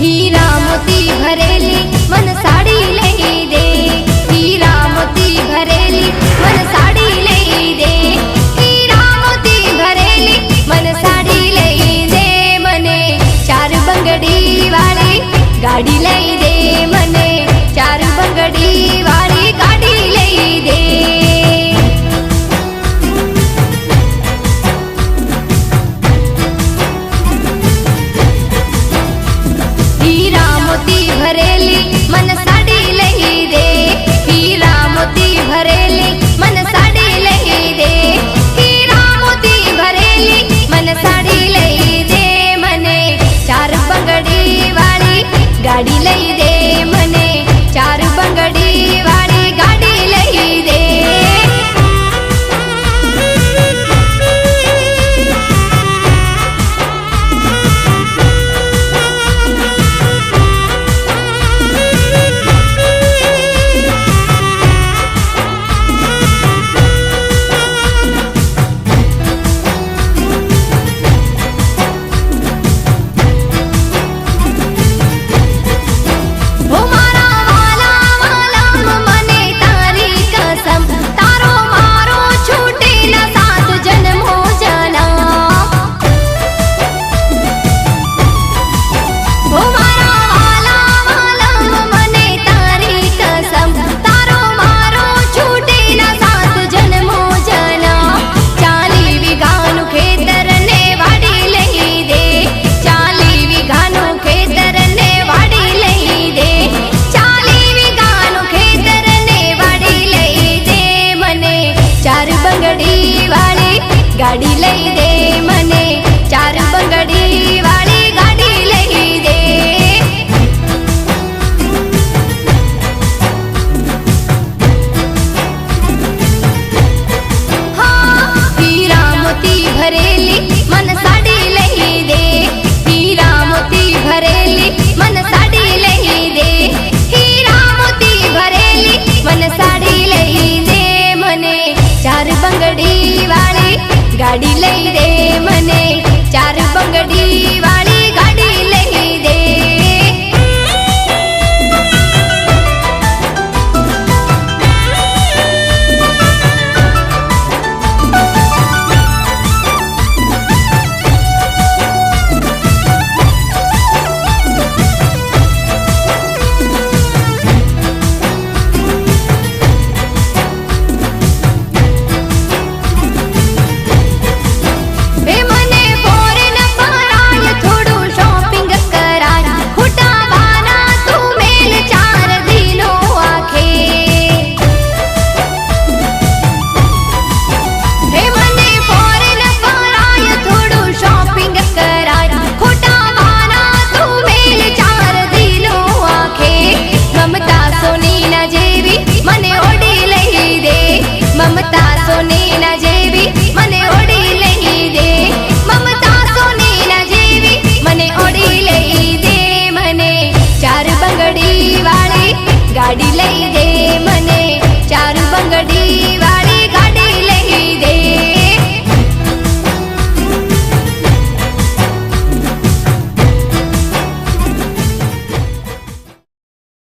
हीरा मोती भरेली मन साड़ी लई दे, हीरा मोती भरेली मन साड़ी लई दे, हीरा मोती भरेली मन साड़ी लई दे। मने चार बंगड़ी वाली गाड़ी लई दे, मने चार बंगड़ी वाली गाड़ी लई दे। हीरा मोती भरेली मन साड़ी लई दे, हीरा मोती भरेली मन साड़ी लई दे, हीरा मोती भरेली मन साड़ी लई दे। मने चार बंगड़ी वाली गाड़ी लई दे, मने चार बंगड़ी वाली गाड़ी लई दे। गाड़ी लई दे, मने चार बंगड़ी वाली गाड़ी लई दे। हाँ हीरा मोती भरेली मन साड़ी लई दे, हीरा मोती भरेली मन साड़ी लई दे, हीरा मोती भरेली मन साड़ी लई दे। मने चार बंगड़ी वाली गाड़ी लई दे, मने चार बंगड़ी वाली गाड़ी लई दे। ममता सोनी ना जेवी मने ओढ़ी लई दे, ममता सोनी ना जेवी मने ओढ़ी लई दे। मने चार बंगड़ी वाली गाड़ी लई दे, मने